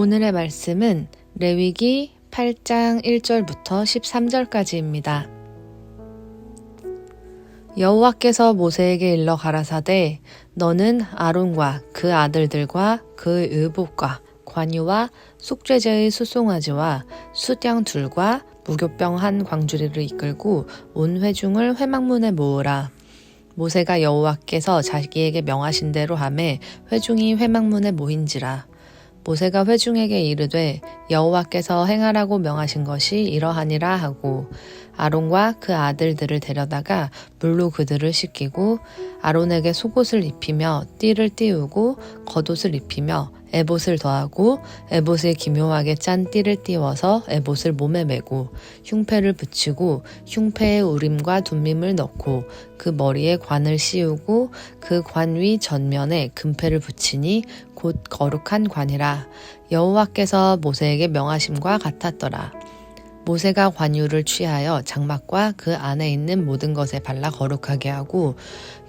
오늘의 말씀은 레위기 8장 1절부터 13절까지입니다. 여호와께서 모세에게 일러 가라사대 너는 아론과 그 아들들과 그 의복과 관유와 속죄제의 수송아지와 숫양 둘과 무교병 한 광주리를 이끌고 온 회중을 회막문에 모으라. 모세가 여호와께서 자기에게 명하신 대로 하매 회중이 회막문에 모인지라. 모세가 회중에게 이르되 여호와께서 행하라고 명하신 것이 이러하니라 하고 아론과 그 아들들을 데려다가 물로 그들을 씻기고 아론에게 속옷을 입히며 띠를 띄우고 겉옷을 입히며 에봇을 더하고 에봇에 기묘하게 짠 띠를 띄워서 에봇을 몸에 메고 흉패를 붙이고 흉패에 우림과 둠밈을 넣고 그 머리에 관을 씌우고 그 관 위 전면에 금패를 붙이니 곧 거룩한 관이라. 여호와께서 모세에게 명하심과 같았더라. 모세가 관유를 취하여 장막과 그 안에 있는 모든 것에 발라 거룩하게 하고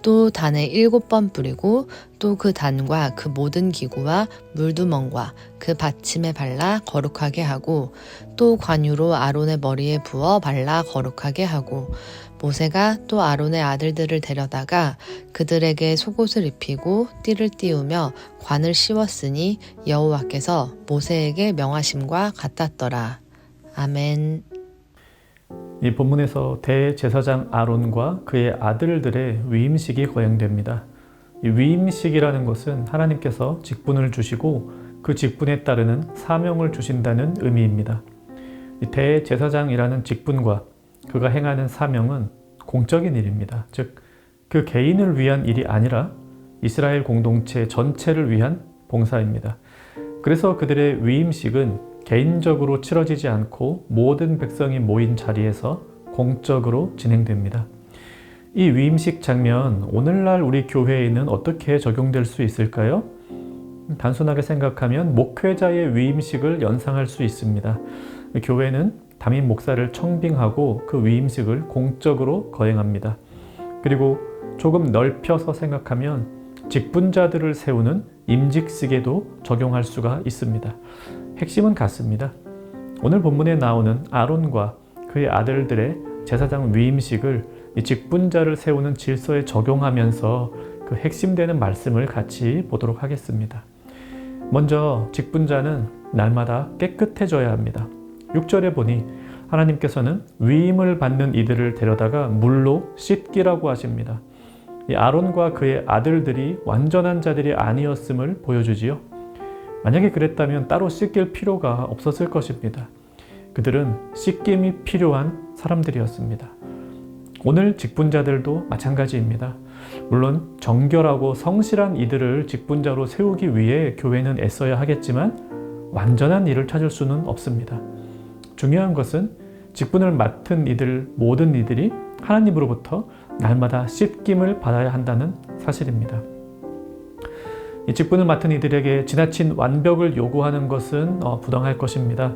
또 단에 7번 뿌리고 또 그 단과 그 모든 기구와 물두멍과 그 받침에 발라 거룩하게 하고 또 관유로 아론의 머리에 부어 발라 거룩하게 하고 모세가 또 아론의 아들들을 데려다가 그들에게 속옷을 입히고 띠를 띄우며 관을 씌웠으니 여호와께서 모세에게 명하심과 같았더라. 아멘. 이 본문에서 대제사장 아론과 그의 아들들의 위임식이 거행됩니다. 이 위임식이라는 것은 하나님께서 직분을 주시고 그 직분에 따르는 사명을 주신다는 의미입니다. 이 대제사장이라는 직분과 그가 행하는 사명은 공적인 일입니다. 즉, 그 개인을 위한 일이 아니라 이스라엘 공동체 전체를 위한 봉사입니다. 그래서 그들의 위임식은 개인적으로 치러지지 않고 모든 백성이 모인 자리에서 공적으로 진행됩니다. 이 위임식 장면, 오늘날 우리 교회에는 어떻게 적용될 수 있을까요? 단순하게 생각하면 목회자의 위임식을 연상할 수 있습니다. 교회는 담임 목사를 청빙하고 그 위임식을 공적으로 거행합니다. 그리고 조금 넓혀서 생각하면 직분자들을 세우는 임직식에도 적용할 수가 있습니다. 핵심은 같습니다. 오늘 본문에 나오는 아론과 그의 아들들의 제사장 위임식을 이 직분자를 세우는 질서에 적용하면서 그 핵심되는 말씀을 같이 보도록 하겠습니다. 먼저 직분자는 날마다 깨끗해져야 합니다. 6절에 보니 하나님께서는 위임을 받는 이들을 데려다가 물로 씻기라고 하십니다. 이 아론과 그의 아들들이 완전한 자들이 아니었음을 보여주지요. 만약에 그랬다면 따로 씻길 필요가 없었을 것입니다. 그들은 씻김이 필요한 사람들이었습니다. 오늘 직분자들도 마찬가지입니다. 물론 정결하고 성실한 이들을 직분자로 세우기 위해 교회는 애써야 하겠지만 완전한 일을 찾을 수는 없습니다. 중요한 것은 직분을 맡은 이들, 모든 이들이 하나님으로부터 날마다 씻김을 받아야 한다는 사실입니다. 이 직분을 맡은 이들에게 지나친 완벽을 요구하는 것은 부당할 것입니다.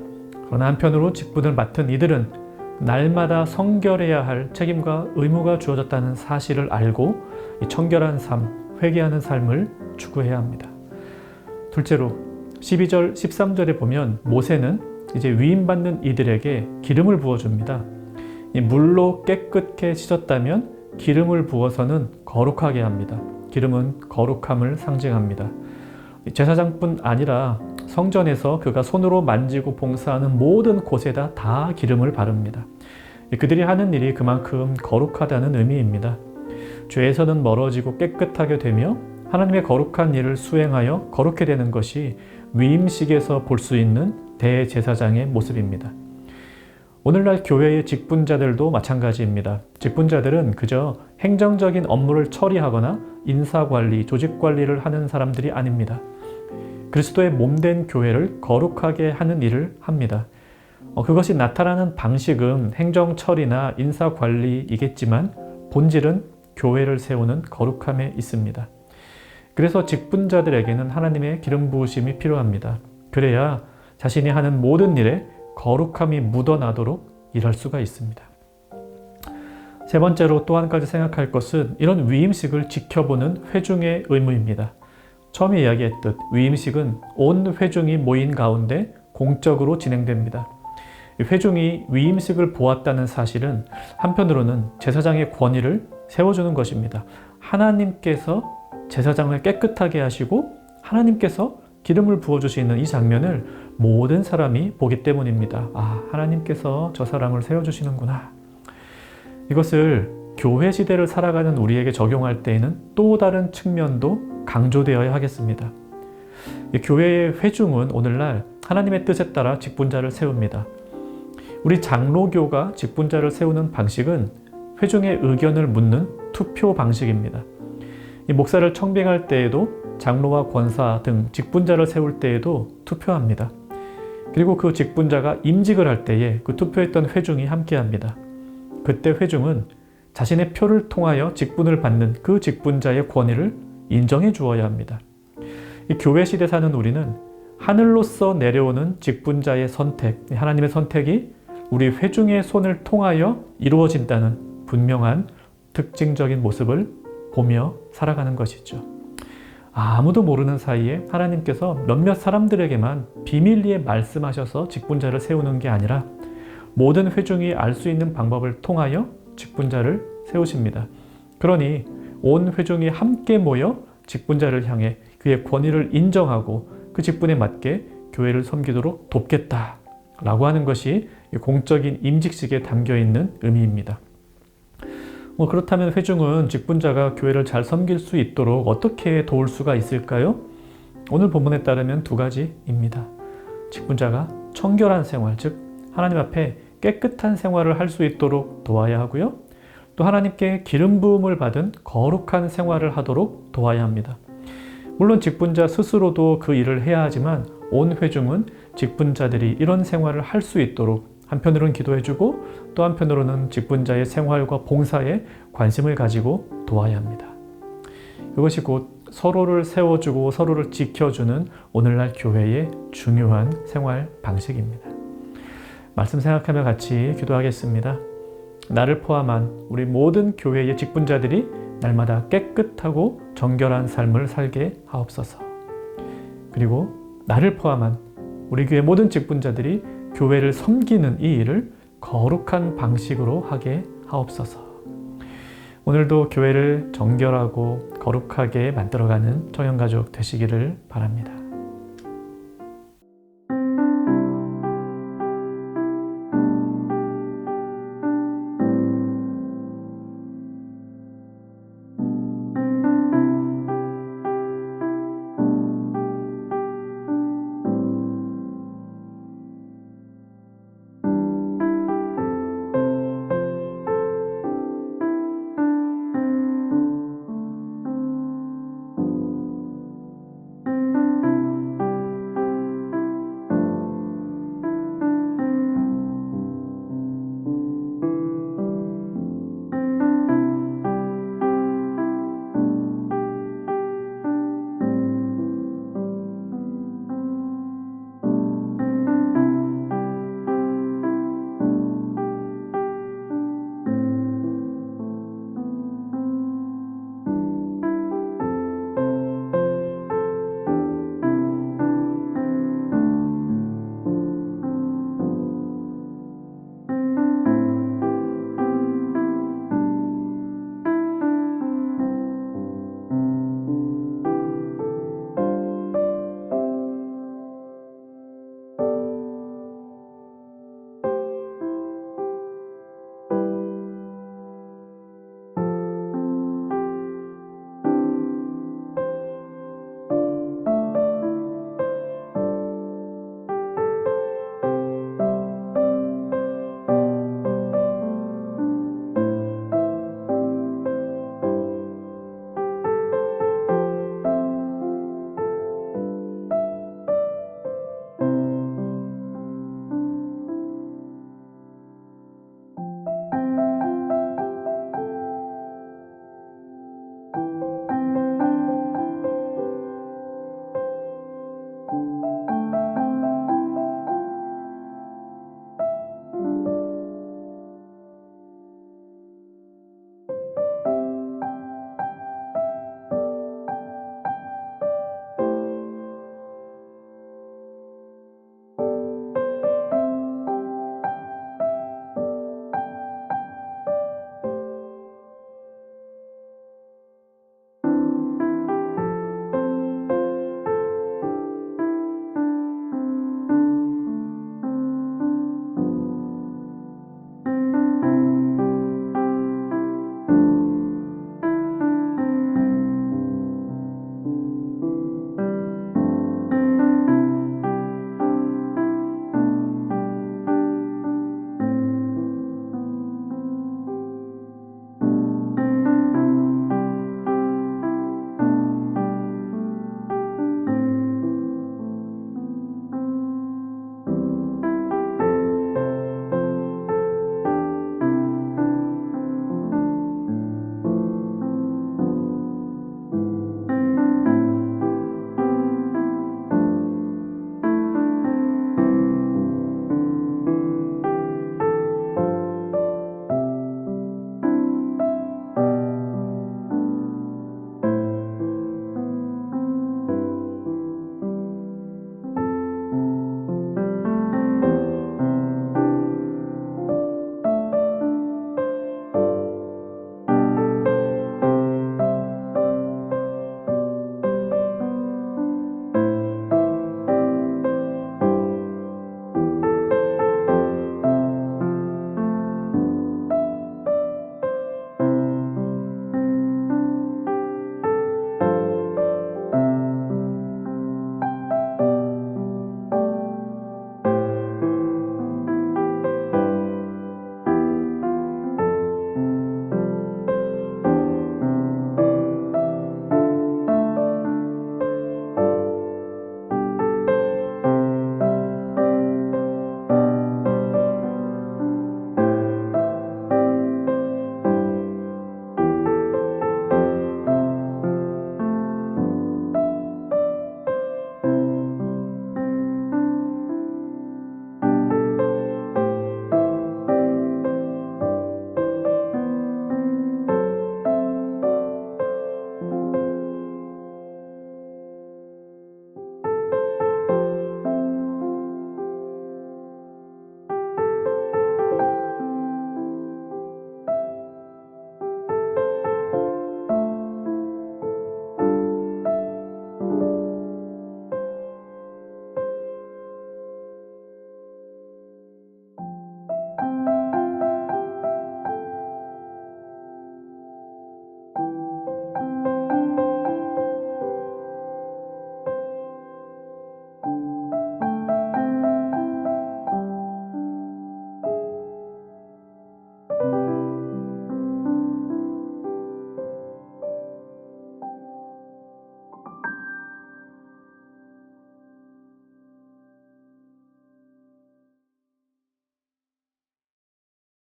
그러나 한편으로 직분을 맡은 이들은 날마다 성결해야 할 책임과 의무가 주어졌다는 사실을 알고 이 청결한 삶, 회개하는 삶을 추구해야 합니다. 둘째로 12절, 13절에 보면 모세는 이제 위임받는 이들에게 기름을 부어줍니다. 이 물로 깨끗게 씻었다면 기름을 부어서는 거룩하게 합니다. 기름은 거룩함을 상징합니다. 제사장뿐 아니라 성전에서 그가 손으로 만지고 봉사하는 모든 곳에다 다 기름을 바릅니다. 그들이 하는 일이 그만큼 거룩하다는 의미입니다. 죄에서는 멀어지고 깨끗하게 되며 하나님의 거룩한 일을 수행하여 거룩게 되는 것이 위임식에서 볼 수 있는 대제사장의 모습입니다. 오늘날 교회의 직분자들도 마찬가지입니다. 직분자들은 그저 행정적인 업무를 처리하거나 인사관리, 조직관리를 하는 사람들이 아닙니다. 그리스도의 몸된 교회를 거룩하게 하는 일을 합니다. 그것이 나타나는 방식은 행정 처리나 인사 관리이겠지만 본질은 교회를 세우는 거룩함에 있습니다. 그래서 직분자들에게는 하나님의 기름 부으심이 필요합니다. 그래야 자신이 하는 모든 일에 거룩함이 묻어나도록 일할 수가 있습니다. 세 번째로 또 한 가지 생각할 것은 이런 위임식을 지켜보는 회중의 의무입니다. 처음에 이야기했듯 위임식은 온 회중이 모인 가운데 공적으로 진행됩니다. 회중이 위임식을 보았다는 사실은 한편으로는 제사장의 권위를 세워주는 것입니다. 하나님께서 제사장을 깨끗하게 하시고 하나님께서 기름을 부어주시는 이 장면을 모든 사람이 보기 때문입니다. 아, 하나님께서 저 사람을 세워주시는구나. 이것을 교회 시대를 살아가는 우리에게 적용할 때에는 또 다른 측면도 강조되어야 하겠습니다. 교회의 회중은 오늘날 하나님의 뜻에 따라 직분자를 세웁니다. 우리 장로교가 직분자를 세우는 방식은 회중의 의견을 묻는 투표 방식입니다. 이 목사를 청빙할 때에도 장로와 권사 등 직분자를 세울 때에도 투표합니다. 그리고 그 직분자가 임직을 할 때에 그 투표했던 회중이 함께합니다. 그때 회중은 자신의 표를 통하여 직분을 받는 그 직분자의 권위를 인정해 주어야 합니다. 이 교회 시대 사는 우리는 하늘로서 내려오는 직분자의 선택, 하나님의 선택이 우리 회중의 손을 통하여 이루어진다는 분명한 특징적인 모습을 보며 살아가는 것이죠. 아무도 모르는 사이에 하나님께서 몇몇 사람들에게만 비밀리에 말씀하셔서 직분자를 세우는 게 아니라 모든 회중이 알 수 있는 방법을 통하여 직분자를 세우십니다. 그러니 온 회중이 함께 모여 직분자를 향해 그의 권위를 인정하고 그 직분에 맞게 교회를 섬기도록 돕겠다라고 하는 것이 공적인 임직식에 담겨있는 의미입니다. 그렇다면 회중은 직분자가 교회를 잘 섬길 수 있도록 어떻게 도울 수가 있을까요? 오늘 본문에 따르면 두 가지입니다. 직분자가 청결한 생활, 즉 하나님 앞에 깨끗한 생활을 할 수 있도록 도와야 하고요. 또 하나님께 기름 부음을 받은 거룩한 생활을 하도록 도와야 합니다. 물론 직분자 스스로도 그 일을 해야 하지만 온 회중은 직분자들이 이런 생활을 할 수 있도록 한편으로는 기도해주고 또 한편으로는 직분자의 생활과 봉사에 관심을 가지고 도와야 합니다. 이것이 곧 서로를 세워주고 서로를 지켜주는 오늘날 교회의 중요한 생활 방식입니다. 말씀 생각하며 같이 기도하겠습니다. 나를 포함한 우리 모든 교회의 직분자들이 날마다 깨끗하고 정결한 삶을 살게 하옵소서. 그리고 나를 포함한 우리 교회 모든 직분자들이 교회를 섬기는 이 일을 거룩한 방식으로 하게 하옵소서. 오늘도 교회를 정결하고 거룩하게 만들어가는 청년가족 되시기를 바랍니다.